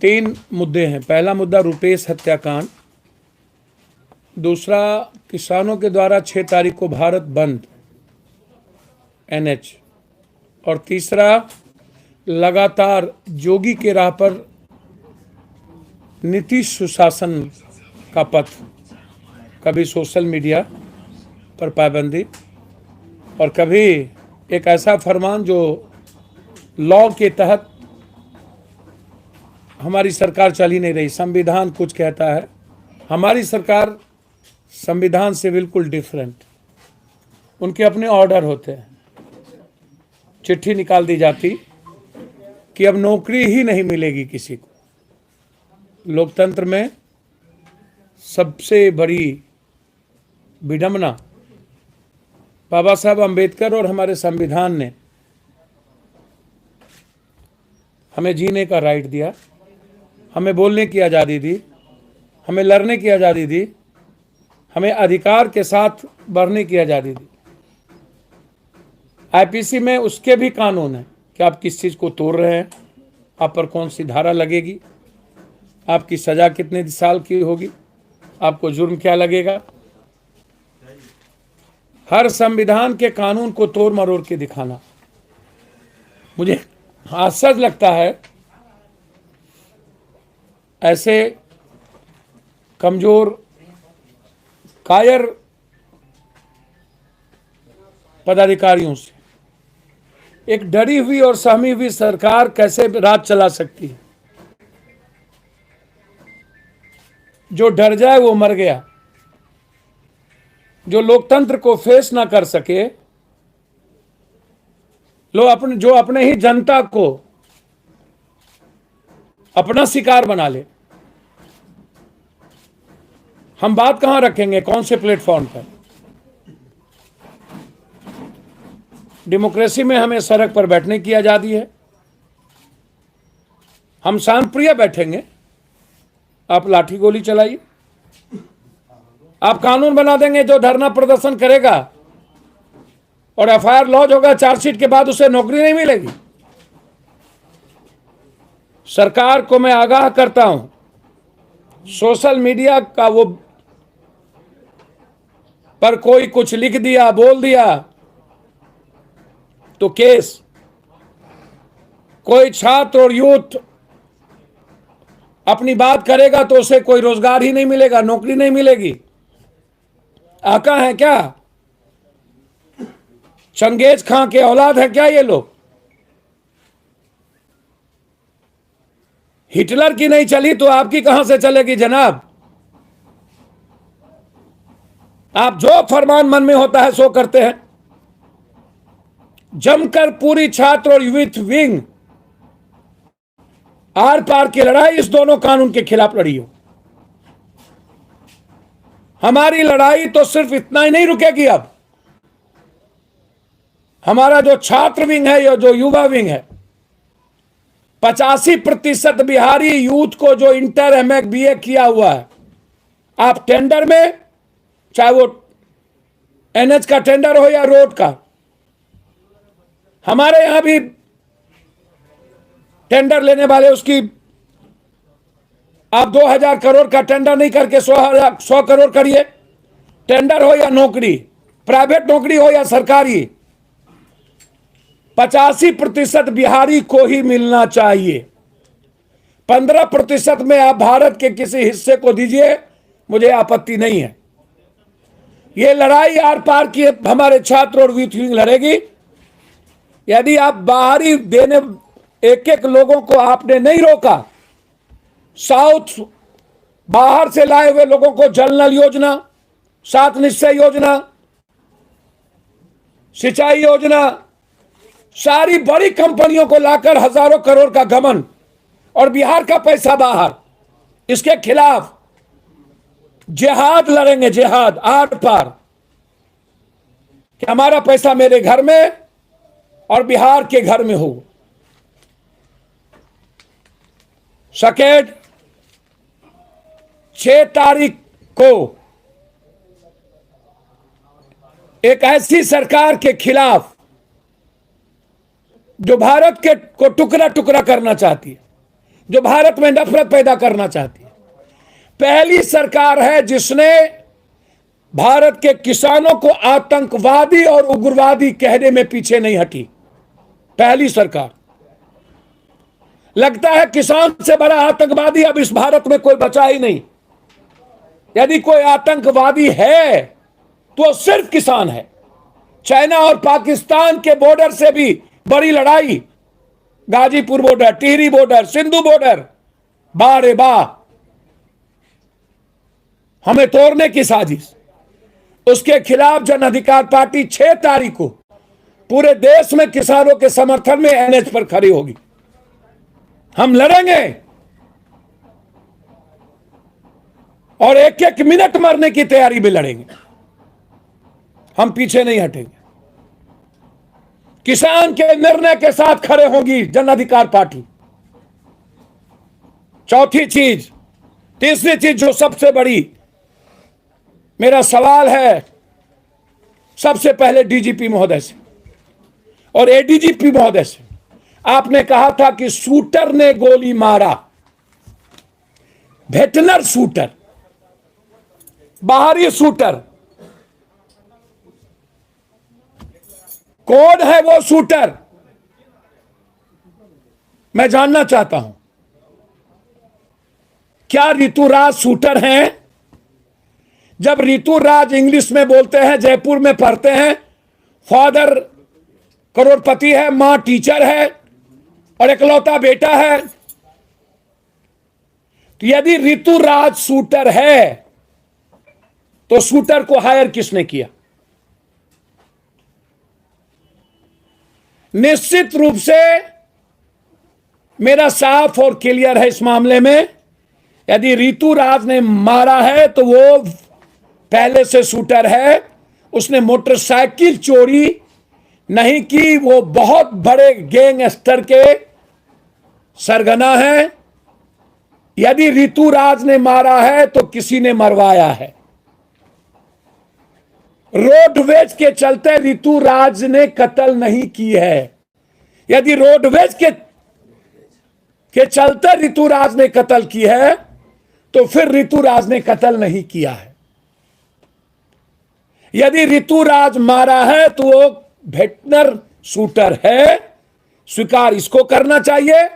तीन मुद्दे हैं। पहला मुद्दा रुपेश हत्याकांड, दूसरा किसानों के द्वारा 6 तारीख को भारत बंद NH, और तीसरा लगातार योगी के राह पर नीतीश सुशासन का पथ, कभी सोशल मीडिया पर पाबंदी और कभी एक ऐसा फरमान जो लॉ के तहत हमारी सरकार चल ही नहीं रही। संविधान कुछ कहता है, हमारी सरकार संविधान से बिल्कुल डिफरेंट। उनके अपने ऑर्डर होते हैं। चिट्ठी निकाल दी जाती कि अब नौकरी ही नहीं मिलेगी किसी को। लोकतंत्र में सबसे बड़ी विडंबना बाबा साहब अंबेडकर और हमारे संविधान ने हमें जीने का राइट दिया, हमें बोलने की आज़ादी दी, हमें लड़ने की आज़ादी दी, हमें अधिकार के साथ बढ़ने की आज़ादी दी। IPC में उसके भी कानून हैं कि आप किस चीज़ को तोड़ रहे हैं, आप पर कौन सी धारा लगेगी, आपकी सज़ा कितने साल की होगी, आपको जुर्म क्या लगेगा। हर संविधान के कानून को तोड़ मरोड़ के दिखाना मुझे आश्चर्य लगता है। ऐसे कमजोर कायर पदाधिकारियों से एक डरी हुई और सहमी हुई सरकार कैसे राज चला सकती है। जो डर जाए वो मर गया। जो लोकतंत्र को फेस ना कर सके, जो अपने ही जनता को अपना शिकार बना ले, हम बात कहां रखेंगे, कौन से प्लेटफॉर्म पर। डेमोक्रेसी में हमें सड़क पर बैठने की आजादी है, हम शांतप्रिय बैठेंगे, आप लाठी गोली चलाइए। आप कानून बना देंगे जो धरना प्रदर्शन करेगा और FIR लॉन्च होगा, चार्जशीट के बाद उसे नौकरी नहीं मिलेगी। सरकार को मैं आगाह करता हूं, सोशल मीडिया का वो पर कोई कुछ लिख दिया, बोल दिया तो केस। कोई छात्र और यूथ अपनी बात करेगा तो उसे कोई रोजगार ही नहीं मिलेगा, नौकरी नहीं मिलेगी। आका है क्या? चंगेज खां के औलाद है क्या ये लोग? हिटलर की नहीं चली तो आपकी कहां से चलेगी जनाब? आप जो फरमान मन में होता है सो करते हैं। जमकर पूरी छात्र और यूथ विंग आर पार की लड़ाई इस दोनों कानून के खिलाफ लड़ी हो। हमारी लड़ाई तो सिर्फ इतना ही नहीं रुकेगी। अब हमारा जो छात्र विंग है या जो युवा विंग है, 85% बिहारी यूथ को जो इंटर MA BA किया हुआ है, आप टेंडर में, चाहे वो NH का टेंडर हो या रोड का, हमारे यहां भी टेंडर लेने वाले उसकी आप 2000 करोड़ का टेंडर नहीं करके 100 करोड़ करिए। टेंडर हो या नौकरी, प्राइवेट नौकरी हो या सरकारी, 85% बिहारी को ही मिलना चाहिए। 15% में आप भारत के किसी हिस्से को दीजिए, मुझे आपत्ति नहीं है। ये लड़ाई आर पार की हमारे छात्र और यूथ विंग लड़ेगी। यदि आप बाहरी देने एक एक लोगों को आपने नहीं रोका, साउथ बाहर से लाए हुए लोगों को जल नल योजना, 7 निश्चय योजना, सिंचाई योजना, सारी बड़ी कंपनियों को लाकर हजारों करोड़ का गबन और बिहार का पैसा बाहर, इसके खिलाफ जिहाद लड़ेंगे। जिहाद आर पार कि हमारा पैसा मेरे घर में और बिहार के घर में हो। सेकेंड, 6 तारीख को एक ऐसी सरकार के खिलाफ जो भारत के को टुकड़ा टुकड़ा करना चाहती है, जो भारत में नफरत पैदा करना चाहती है। पहली सरकार है जिसने भारत के किसानों को आतंकवादी और उग्रवादी कहने में पीछे नहीं हटी। पहली सरकार। लगता है किसान से बड़ा आतंकवादी अब इस भारत में कोई बचा ही नहीं। यदि कोई आतंकवादी है तो सिर्फ किसान है। चाइना और पाकिस्तान के बॉर्डर से भी बड़ी लड़ाई, Ghazipur border, Tehri border, Sindhu border, बारे बा हमें तोड़ने की साजिश। उसके खिलाफ जन अधिकार पार्टी 6 तारीख को पूरे देश में किसानों के समर्थन में एनएच पर खड़ी होगी। हम लड़ेंगे और एक एक मिनट मरने की तैयारी में लड़ेंगे। हम पीछे नहीं हटेंगे। किसान के निर्णय के साथ खड़े होगी जन अधिकार पार्टी। चौथी चीज, तीसरी चीज जो सबसे बड़ी, मेरा सवाल है सबसे पहले डीजीपी महोदय से और एडीजीपी महोदय से। आपने कहा था कि शूटर ने गोली मारा, भेटनर शूटर, बाहरी शूटर, कौन है वो शूटर? मैं जानना चाहता हूं। क्या ऋतुराज शूटर हैं? जब ऋतुराज इंग्लिश में बोलते हैं, जयपुर में पढ़ते हैं, फादर करोड़पति है, मां टीचर है और इकलौता बेटा है, तो यदि ऋतुराज शूटर है तो शूटर को हायर किसने किया? निश्चित रूप से मेरा साफ और क्लियर है इस मामले में, यदि ऋतुराज ने मारा है तो वो पहले से शूटर है। उसने मोटरसाइकिल चोरी नहीं की, वो बहुत बड़े गैंगस्टर के सरगना है। यदि ऋतुराज ने मारा है तो किसी ने मरवाया है। रोडवेज के चलते ऋतुराज ने कत्ल नहीं की है। यदि रोडवेज के चलते ऋतुराज ने कत्ल की है तो फिर ऋतुराज ने कत्ल नहीं किया है। यदि ऋतुराज मारा है तो वो भेटनर शूटर है, स्वीकार इसको करना चाहिए।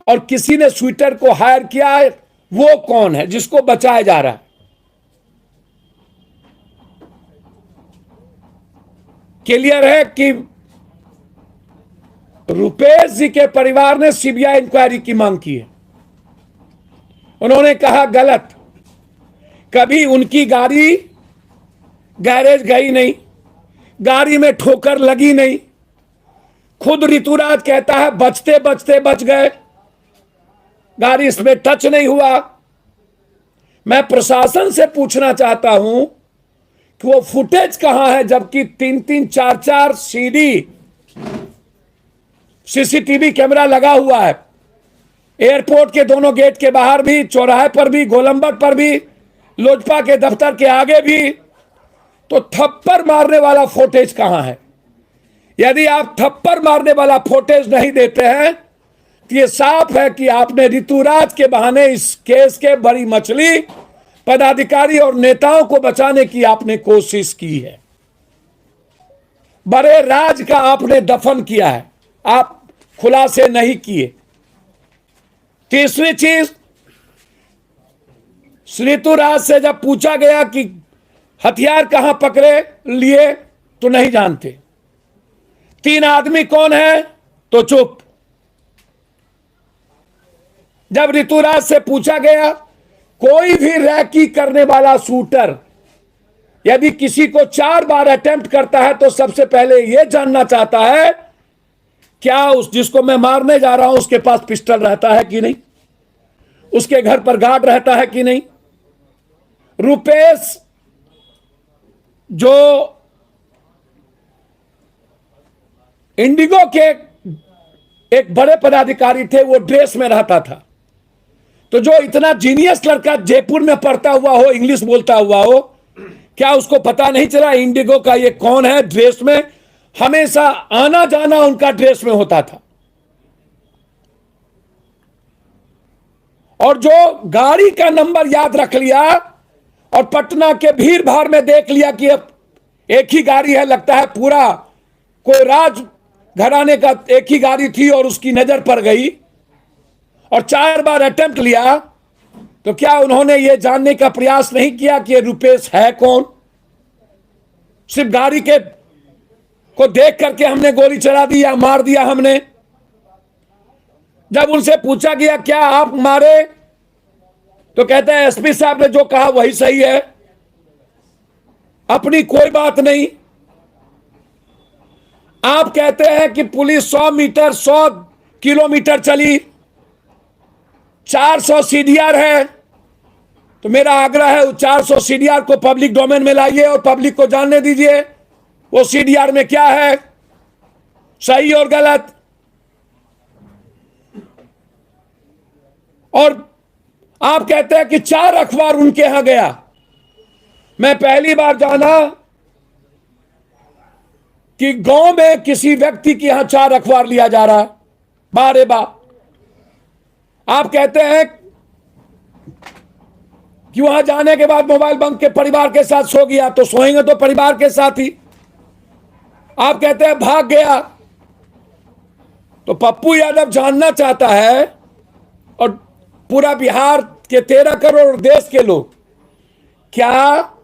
और किसी ने शूटर को हायर किया है, वो कौन है जिसको बचाया जा रहा है? क्लियर है कि रुपेश जी के परिवार ने सीबीआई इंक्वायरी की मांग की है। उन्होंने कहा गलत, कभी उनकी गाड़ी गैरेज गई नहीं, गाड़ी में ठोकर लगी नहीं। खुद ऋतुराज कहता है बचते बचते बच गए, गाड़ी इसमें टच नहीं हुआ। मैं प्रशासन से पूछना चाहता हूं कि वो फुटेज कहां है, जबकि 3-3, 4-4 सीसीटीवी कैमरा लगा हुआ है। एयरपोर्ट के दोनों गेट के बाहर भी, चौराहे पर भी, गोलंबर पर भी, लोजपा के दफ्तर के आगे भी। तो थप्पड़ मारने वाला फुटेज कहां है? यदि आप थप्पड़ मारने वाला फुटेज नहीं देते हैं तो यह साफ है कि आपने ऋतुराज के बहाने इस केस के बड़ी मछली पदाधिकारी और नेताओं को बचाने की आपने कोशिश की है। बड़े राज का आपने दफन किया है, आप खुलासे नहीं किए। तीसरी चीज, ऋतुराज से जब पूछा गया कि हथियार कहां पकड़े लिए तो नहीं जानते। 3 आदमी कौन है तो चुप। जब ऋतुराज से पूछा गया कोई भी रैकी करने वाला शूटर यदि किसी को 4 बार अटेम्प्ट करता है तो सबसे पहले यह जानना चाहता है क्या उस जिसको मैं मारने जा रहा हूं उसके पास पिस्टल रहता है कि नहीं, उसके घर पर गार्ड रहता है कि नहीं। रुपेश जो इंडिगो के एक बड़े पदाधिकारी थे, वो ड्रेस में रहता था। तो जो इतना जीनियस लड़का जयपुर में पढ़ता हुआ हो, इंग्लिश बोलता हुआ हो, क्या उसको पता नहीं चला इंडिगो का ये कौन है? ड्रेस में हमेशा आना जाना उनका ड्रेस में होता था। और जो गाड़ी का नंबर याद रख लिया और पटना के भीड़ भाड़ में देख लिया कि अब एक ही गाड़ी है, लगता है पूरा कोई राज घराने का एक ही गाड़ी थी और उसकी नजर पड़ गई और 4 बार अटेम्प्ट लिया, तो क्या उन्होंने ये जानने का प्रयास नहीं किया कि ये रुपेश है कौन? सिर्फ गाड़ी के को देख करके हमने गोली चला दी या मार दिया हमने? जब उनसे पूछा गया क्या आप मारे, तो कहते हैं एसपी साहब ने जो कहा वही सही है, अपनी कोई बात नहीं। आप कहते हैं कि पुलिस 100 किलोमीटर चली, 400 सीडीआर है, तो मेरा आग्रह है 400 सीडीआर को पब्लिक डोमेन में लाइए और पब्लिक को जानने दीजिए वो सीडीआर में क्या है, सही और गलत। और आप कहते हैं कि 4 अखबार उनके यहां गया। मैं पहली बार जाना कि गांव में किसी व्यक्ति के यहां 4 अखबार लिया जा रहा है। बारे बा आप कहते हैं कि वहां जाने के बाद मोबाइल बंद के परिवार के साथ सो गया, तो सोएंगे तो परिवार के साथ ही। आप कहते हैं भाग गया। तो पप्पू यादव जानना चाहता है और पूरा बिहार के 13 करोड़ देश के लोग, क्या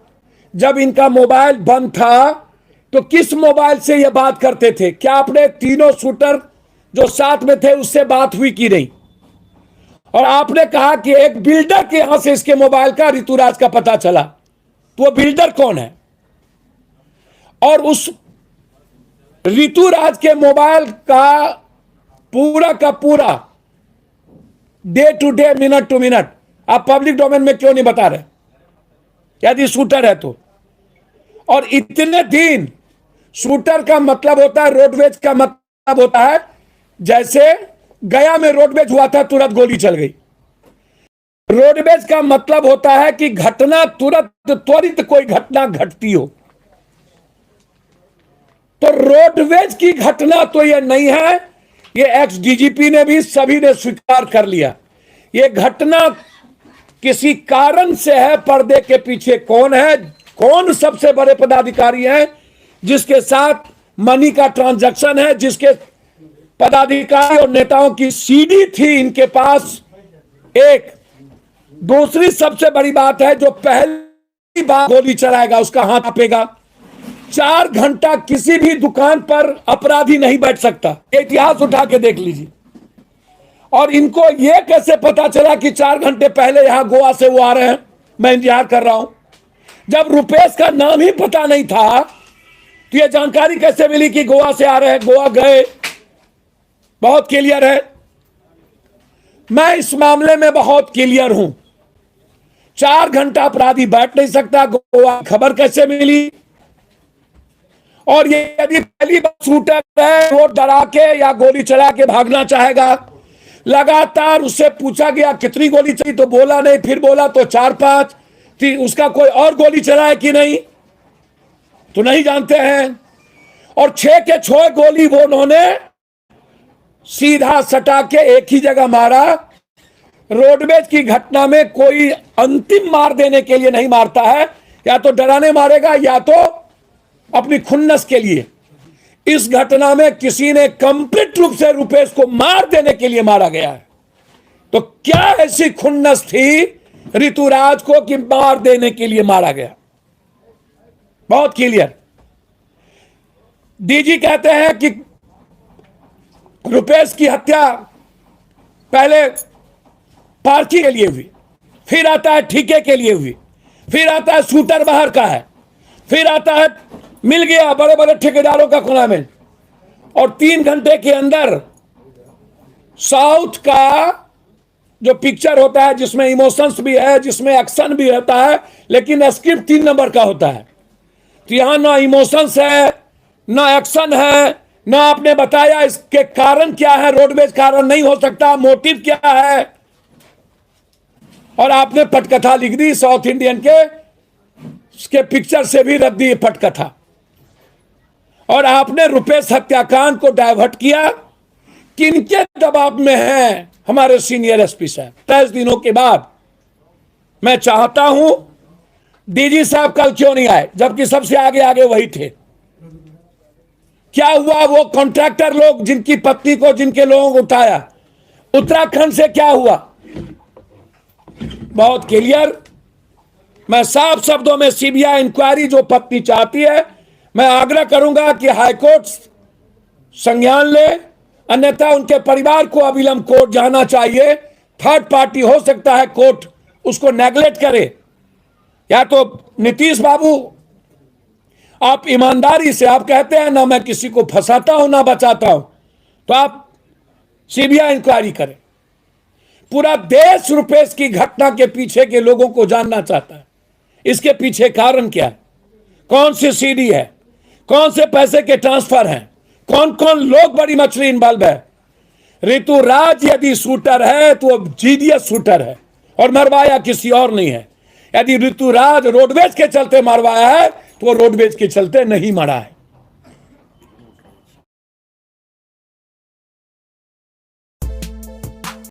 जब इनका मोबाइल बंद था तो किस मोबाइल से यह बात करते थे? क्या अपने तीनों शूटर जो साथ में थे उससे बात हुई कि नहीं? और आपने कहा कि एक बिल्डर के यहां से इसके मोबाइल का ऋतुराज का पता चला, तो वो बिल्डर कौन है? और उस ऋतुराज के मोबाइल का पूरा day to day, minute to minute आप पब्लिक डोमेन में क्यों नहीं बता रहे यदि शूटर है तो? और इतने दिन शूटर का मतलब होता है, रोडवेज का मतलब होता है, जैसे गया में रोडवेज हुआ था तुरंत गोली चल गई। रोडवेज का मतलब होता है कि घटना त्वरित कोई घटना घटती हो। तो रोडवेज की घटना तो यह नहीं है, ये एक्स डीजीपी ने भी सभी ने स्वीकार कर लिया। ये घटना किसी कारण से है। पर्दे के पीछे कौन है, कौन सबसे बड़े पदाधिकारी हैं जिसके साथ मनी का ट्रांजैक्शन है, जिसके पदाधिकारी और नेताओं की सीडी थी इनके पास। एक दूसरी सबसे बड़ी बात है, जो पहली बार गोली चलाएगा उसका हाथ कांपेगा। 4 घंटा किसी भी दुकान पर अपराधी नहीं बैठ सकता, इतिहास उठा के देख लीजिए। और इनको यह कैसे पता चला कि 4 घंटे पहले यहां गोवा से वो आ रहे हैं, मैं इंतजार कर रहा हूं? जब रुपेश का नाम ही पता नहीं था तो यह जानकारी कैसे मिली कि गोवा से आ रहे हैं, गोवा गए? बहुत क्लियर है। मैं इस मामले में बहुत क्लियर हूं। 4 घंटा अपराधी बैठ नहीं सकता, गोवा खबर कैसे मिली? और ये यदि पहली बार शूटर है, वो डरा के या गोली चला के भागना चाहेगा। लगातार उससे पूछा गया कितनी गोली चली, तो बोला नहीं, फिर बोला तो 4-5। उसका कोई और गोली चला है कि नहीं तो नहीं जानते हैं। और 6 के 6 गोली वो उन्होंने सीधा सटा के एक ही जगह मारा। रोडवेज की घटना में कोई अंतिम मार देने के लिए नहीं मारता है, या तो डराने मारेगा या तो अपनी खुन्नस के लिए। इस घटना में किसी ने कंप्लीट रूप से रुपेश को मार देने के लिए मारा गया है। तो क्या ऐसी खुन्नस थी ऋतुराज को कि मार देने के लिए मारा गया? बहुत क्लियर। डीजी कहते हैं कि रुपेश की हत्या पहले पार्किंग के लिए हुई, फिर आता है ठेके के लिए हुई, फिर आता है शूटर बाहर का है, फिर आता है मिल गया बड़े बड़े ठेकेदारों का खुला में। और 3 घंटे के अंदर साउथ का जो पिक्चर होता है, जिसमें इमोशंस भी है, जिसमें एक्शन भी रहता है, लेकिन स्क्रिप्ट 3 नंबर का होता है। तो यहां ना इमोशंस है, ना एक्शन है, ना आपने बताया इसके कारण क्या है। रोडवेज कारण नहीं हो सकता, मोटिव क्या है? और आपने पटकथा लिख दी साउथ इंडियन के पिक्चर से भी रख दी पटकथा। और आपने रुपेश हत्याकांड को डाइवर्ट किया। किनके दबाव में है हमारे सीनियर एसपी साहब 10 दिनों के बाद। मैं चाहता हूं डीजी साहब कल क्यों नहीं आए, जबकि सबसे आगे आगे वही थे। क्या हुआ वो कॉन्ट्रैक्टर लोग जिनकी पत्नी को, जिनके लोगों को उठाया, उत्तराखंड से क्या हुआ? बहुत क्लियर। मैं साफ शब्दों में सीबीआई इंक्वायरी जो पत्नी चाहती है, मैं आग्रह करूंगा कि हाईकोर्ट संज्ञान ले, अन्यथा उनके परिवार को अविलंब कोर्ट जाना चाहिए। थर्ड पार्टी हो सकता है कोर्ट उसको नेगलेक्ट करे। या तो नीतीश बाबू आप ईमानदारी से, आप कहते हैं ना मैं किसी को फंसाता हूं ना बचाता हूं, तो आप सीबीआई इंक्वायरी करें। पूरा देश रुपेश की घटना के पीछे के लोगों को जानना चाहता है। इसके पीछे कारण क्या है? कौन सी सीडी है? कौन से पैसे के ट्रांसफर हैं? कौन कौन लोग बड़ी मछली इन्वॉल्व है? ऋतुराज यदि शूटर है तो वो जीडीएस शूटर है और मरवाया किसी और नहीं है। यदि ऋतुराज रोडवेज के चलते मरवाया है तो वो रोडवेज के चलते नहीं मरा है।